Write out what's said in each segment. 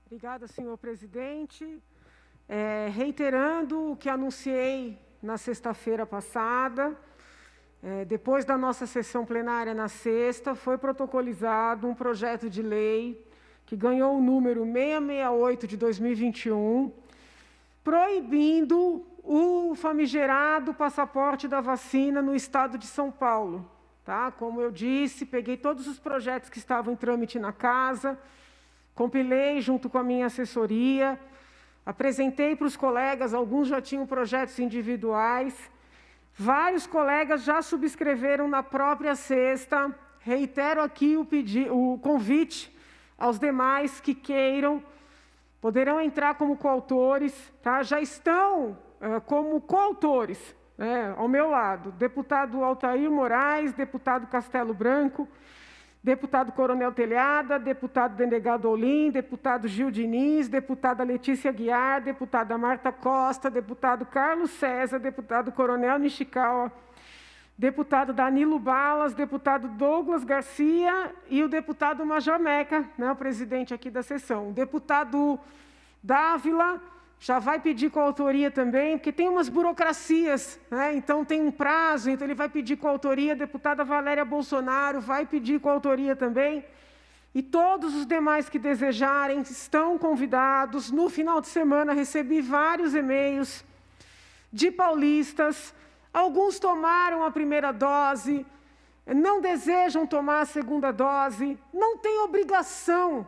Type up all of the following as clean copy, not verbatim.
Obrigada, senhor presidente. Reiterando o que anunciei na sexta-feira passada, depois da nossa sessão plenária na sexta, foi protocolizado um projeto de lei que ganhou o número 668 de 2021, proibindo o famigerado passaporte da vacina no estado de São Paulo. Tá? Como eu disse, peguei todos os projetos que estavam em trâmite na casa, compilei junto com a minha assessoria, apresentei para os colegas, alguns já tinham projetos individuais, vários colegas já subscreveram na própria sexta. Reitero aqui o convite aos demais que queiram, poderão entrar como coautores, tá? Já estão como coautores, ao meu lado, deputado Altair Moraes, deputado Castelo Branco, deputado Coronel Telhada, deputado Delegado Olim, deputado Gil Diniz, deputada Letícia Guiar, deputada Marta Costa, deputado Carlos César, deputado Coronel Nishikawa, deputado Danilo Balas, deputado Douglas Garcia e o deputado Major Meca, o presidente aqui da sessão. O deputado Dávila já vai pedir coautoria também, porque tem umas burocracias, então tem um prazo, então ele vai pedir coautoria. A deputada Valéria Bolsonaro vai pedir coautoria também. E todos os demais que desejarem estão convidados. No final de semana recebi vários e-mails de paulistas. Alguns tomaram a primeira dose, não desejam tomar a segunda dose, não tem obrigação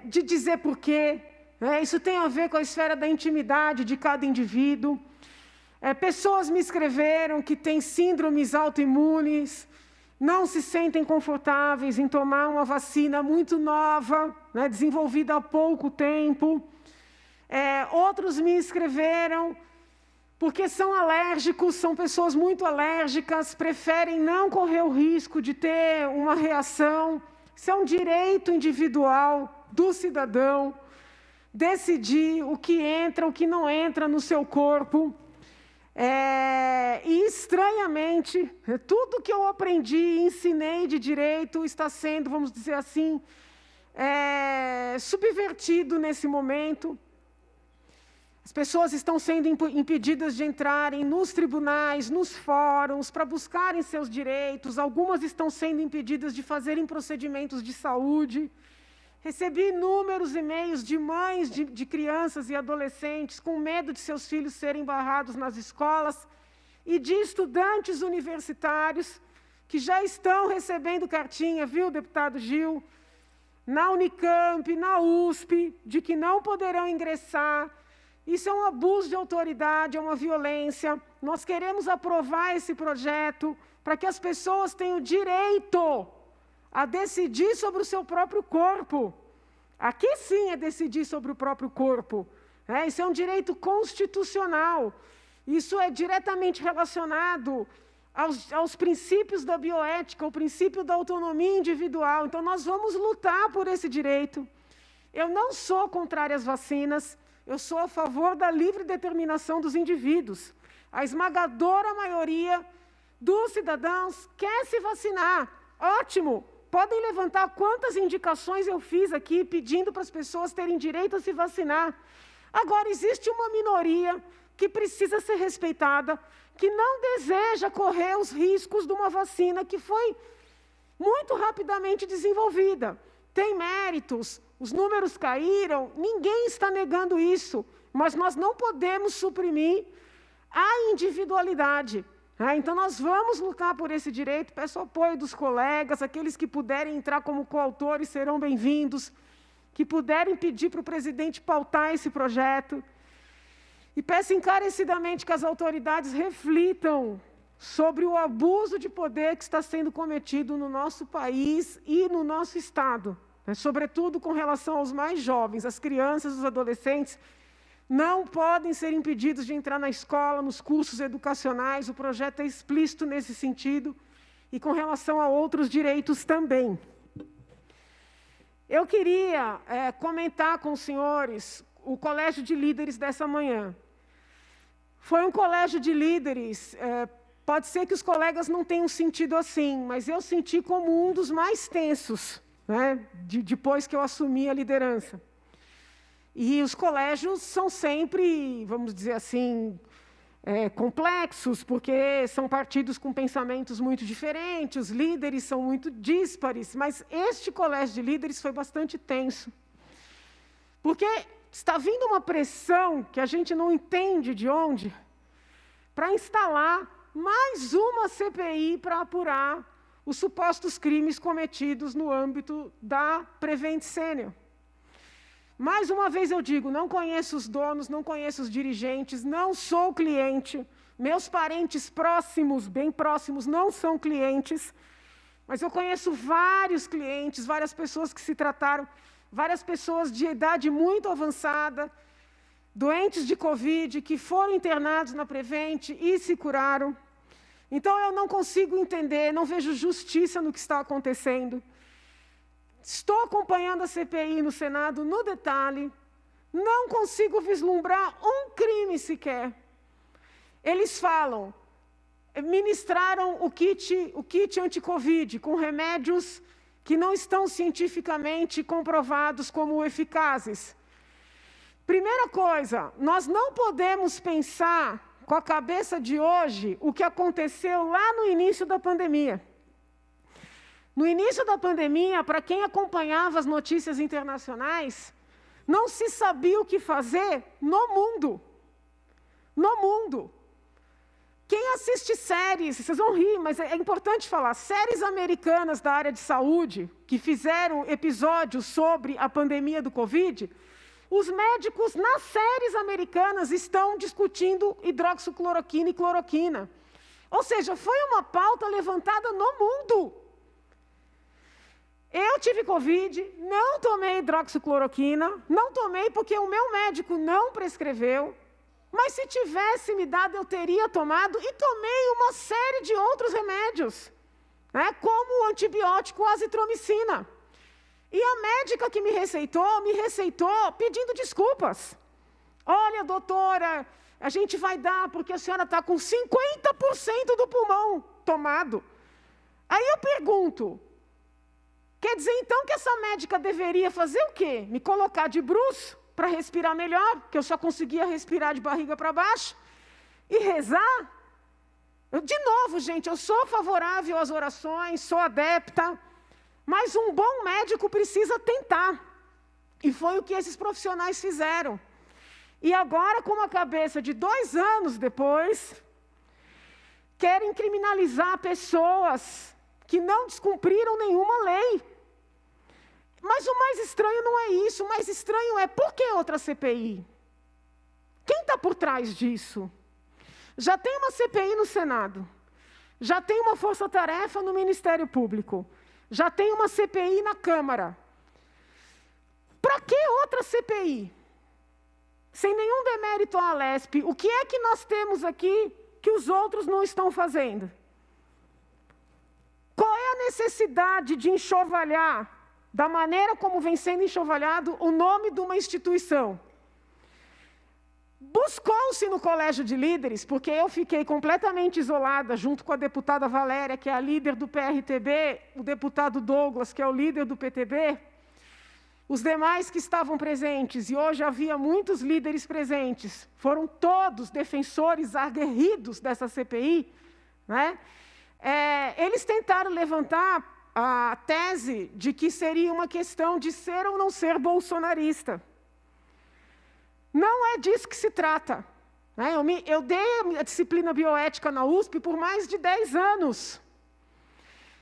de dizer por quê. Isso tem a ver com a esfera da intimidade de cada indivíduo. Pessoas me escreveram que têm síndromes autoimunes, não se sentem confortáveis em tomar uma vacina muito nova, desenvolvida há pouco tempo. Outros me escreveram porque são alérgicos, são pessoas muito alérgicas, preferem não correr o risco de ter uma reação. Isso é um direito individual do cidadão, decidir o que entra, o que não entra no seu corpo. E, estranhamente, tudo que eu aprendi e ensinei de direito está sendo, vamos dizer assim, subvertido nesse momento. As pessoas estão sendo impedidas de entrarem nos tribunais, nos fóruns, para buscarem seus direitos. Algumas estão sendo impedidas de fazerem procedimentos de saúde. Recebi inúmeros e-mails de mães de crianças e adolescentes com medo de seus filhos serem barrados nas escolas e de estudantes universitários que já estão recebendo cartinha, viu, deputado Gil, na Unicamp, na USP, de que não poderão ingressar. Isso é um abuso de autoridade, é uma violência. Nós queremos aprovar esse projeto para que as pessoas tenham direito a decidir sobre o seu próprio corpo. Aqui sim é decidir sobre o próprio corpo. Isso é um direito constitucional. Isso é diretamente relacionado aos princípios da bioética, ao princípio da autonomia individual. Então, nós vamos lutar por esse direito. Eu não sou contrária às vacinas, eu sou a favor da livre determinação dos indivíduos. A esmagadora maioria dos cidadãos quer se vacinar. Ótimo! Podem levantar quantas indicações eu fiz aqui, pedindo para as pessoas terem direito a se vacinar. Agora, existe uma minoria que precisa ser respeitada, que não deseja correr os riscos de uma vacina que foi muito rapidamente desenvolvida. Tem méritos, os números caíram, ninguém está negando isso, mas nós não podemos suprimir a individualidade. Então, nós vamos lutar por esse direito. Peço apoio dos colegas, aqueles que puderem entrar como coautores serão bem-vindos, que puderem pedir para o presidente pautar esse projeto. E peço encarecidamente que as autoridades reflitam sobre o abuso de poder que está sendo cometido no nosso país e no nosso Estado, sobretudo com relação aos mais jovens, as crianças, os adolescentes, não podem ser impedidos de entrar na escola, nos cursos educacionais. O projeto é explícito nesse sentido e com relação a outros direitos também. Eu queria comentar com os senhores o colégio de líderes dessa manhã. Foi um colégio de líderes, pode ser que os colegas não tenham sentido assim, mas eu senti como um dos mais tensos, né, depois que eu assumi a liderança. E os colégios são sempre, vamos dizer assim, complexos, porque são partidos com pensamentos muito diferentes, os líderes são muito díspares, mas este colégio de líderes foi bastante tenso. Porque está vindo uma pressão que a gente não entende de onde, para instalar mais uma CPI para apurar os supostos crimes cometidos no âmbito da Prevent Senior. Mais uma vez eu digo, não conheço os donos, não conheço os dirigentes, não sou cliente, meus parentes próximos, bem próximos, não são clientes, mas eu conheço vários clientes, várias pessoas que se trataram, várias pessoas de idade muito avançada, doentes de Covid, que foram internados na Prevent e se curaram. Então eu não consigo entender, não vejo justiça no que está acontecendo. Estou acompanhando a CPI no Senado no detalhe, não consigo vislumbrar um crime sequer. Eles falam, ministraram o kit anti-Covid com remédios que não estão cientificamente comprovados como eficazes. Primeira coisa, nós não podemos pensar com a cabeça de hoje o que aconteceu lá no início da pandemia. No início da pandemia, para quem acompanhava as notícias internacionais, não se sabia o que fazer no mundo. No mundo. Quem assiste séries, vocês vão rir, mas é importante falar, séries americanas da área de saúde, que fizeram episódios sobre a pandemia do Covid, os médicos nas séries americanas estão discutindo hidroxicloroquina e cloroquina. Ou seja, foi uma pauta levantada no mundo. Eu tive Covid, não tomei hidroxicloroquina, não tomei porque o meu médico não prescreveu, mas se tivesse me dado, eu teria tomado e tomei uma série de outros remédios, né, como o antibiótico azitromicina. E a médica que me receitou pedindo desculpas. Olha, doutora, a gente vai dar porque a senhora está com 50% do pulmão tomado. Aí eu pergunto, quer dizer, então, que essa médica deveria fazer o quê? Me colocar de bruço para respirar melhor, porque eu só conseguia respirar de barriga para baixo, e rezar? De novo, gente, eu sou favorável às orações, sou adepta, mas um bom médico precisa tentar. E foi o que esses profissionais fizeram. E agora, com uma cabeça de 2 anos depois, querem criminalizar pessoas que não descumpriram nenhuma lei. Mas o mais estranho não é isso, o mais estranho é por que outra CPI? Quem está por trás disso? Já tem uma CPI no Senado, já tem uma força-tarefa no Ministério Público, já tem uma CPI na Câmara. Para que outra CPI? Sem nenhum demérito à Alesp, o que é que nós temos aqui que os outros não estão fazendo? Qual é a necessidade de enxovalhar, da maneira como vem sendo enxovalhado, o nome de uma instituição? Buscou-se no Colégio de Líderes, porque eu fiquei completamente isolada, junto com a deputada Valéria, que é a líder do PRTB, o deputado Douglas, que é o líder do PTB, os demais que estavam presentes, e hoje havia muitos líderes presentes, foram todos defensores aguerridos dessa CPI, né? Eles tentaram levantar a tese de que seria uma questão de ser ou não ser bolsonarista. Não é disso que se trata. Né? Eu dei a disciplina bioética na USP por mais de 10 anos.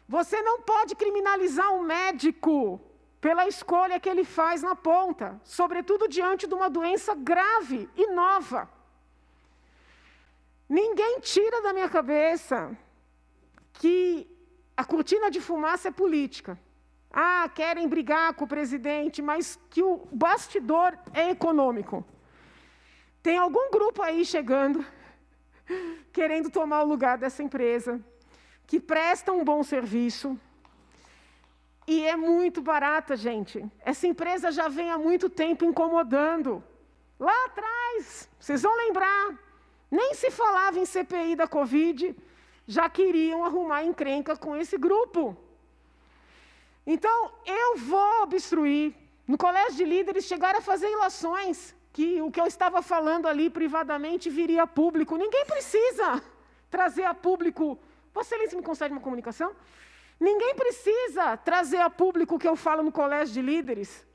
Você não pode criminalizar um médico pela escolha que ele faz na ponta, sobretudo diante de uma doença grave e nova. Ninguém tira da minha cabeça que a cortina de fumaça é política. Querem brigar com o presidente, mas que o bastidor é econômico. Tem algum grupo aí chegando, querendo tomar o lugar dessa empresa, que presta um bom serviço, e é muito barata, gente. Essa empresa já vem há muito tempo incomodando. Lá atrás, vocês vão lembrar, nem se falava em CPI da Covid, já queriam arrumar encrenca com esse grupo. Então, eu vou obstruir. No Colégio de Líderes chegaram a fazer ilações, que o que eu estava falando ali privadamente viria a público. Ninguém precisa trazer a público... Vossa Excelência me concede uma comunicação? Ninguém precisa trazer a público o que eu falo no Colégio de Líderes,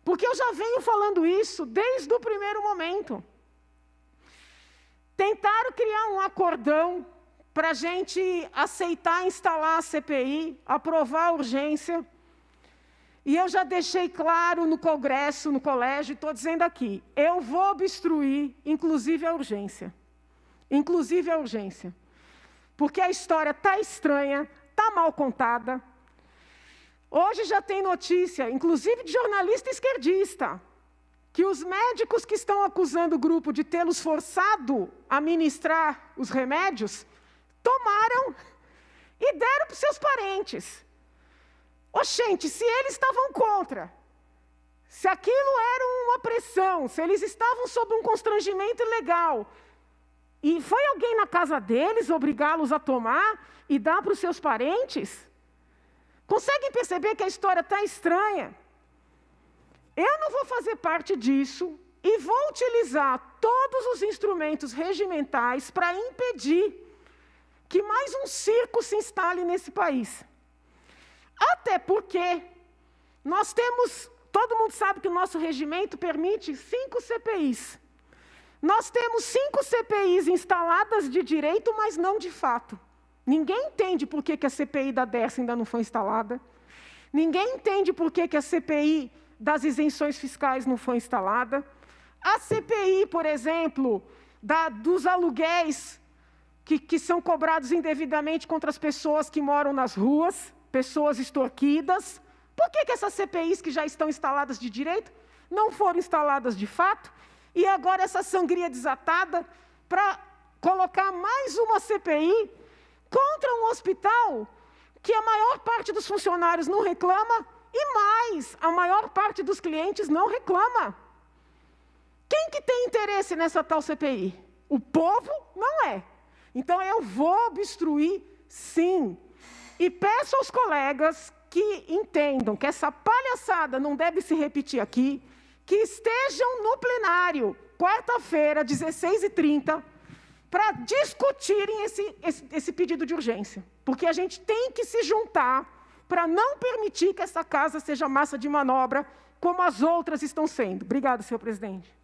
porque eu já venho falando isso desde o primeiro momento. Tentaram criar um acordão para a gente aceitar instalar a CPI, aprovar a urgência, e eu já deixei claro no Congresso, no colégio, estou dizendo aqui, eu vou obstruir, inclusive a urgência. Inclusive a urgência. Porque a história está estranha, está mal contada. Hoje já tem notícia, inclusive de jornalista esquerdista, que os médicos que estão acusando o grupo de tê-los forçado a ministrar os remédios, tomaram e deram para os seus parentes. Gente, se eles estavam contra, se aquilo era uma pressão, se eles estavam sob um constrangimento ilegal, e foi alguém na casa deles obrigá-los a tomar e dar para os seus parentes? Conseguem perceber que a história está estranha? Eu não vou fazer parte disso e vou utilizar todos os instrumentos regimentais para impedir que mais um circo se instale nesse país. Até porque nós temos, todo mundo sabe que o nosso regimento permite 5 CPIs. Nós temos 5 CPIs instaladas de direito, mas não de fato. Ninguém entende por que a CPI da Dersa ainda não foi instalada. Ninguém entende por que a CPI das isenções fiscais não foi instalada. A CPI, por exemplo, dos aluguéis que são cobrados indevidamente contra as pessoas que moram nas ruas, pessoas extorquidas. Por que essas CPIs que já estão instaladas de direito não foram instaladas de fato? E agora essa sangria desatada para colocar mais uma CPI contra um hospital que a maior parte dos funcionários não reclama e mais, a maior parte dos clientes não reclama. Quem que tem interesse nessa tal CPI? O povo? Não é. Então eu vou obstruir, sim. E peço aos colegas que entendam que essa palhaçada não deve se repetir aqui, que estejam no plenário, quarta-feira, 16h30, para discutirem esse pedido de urgência. Porque a gente tem que se juntar para não permitir que essa casa seja massa de manobra, como as outras estão sendo. Obrigada, senhor presidente.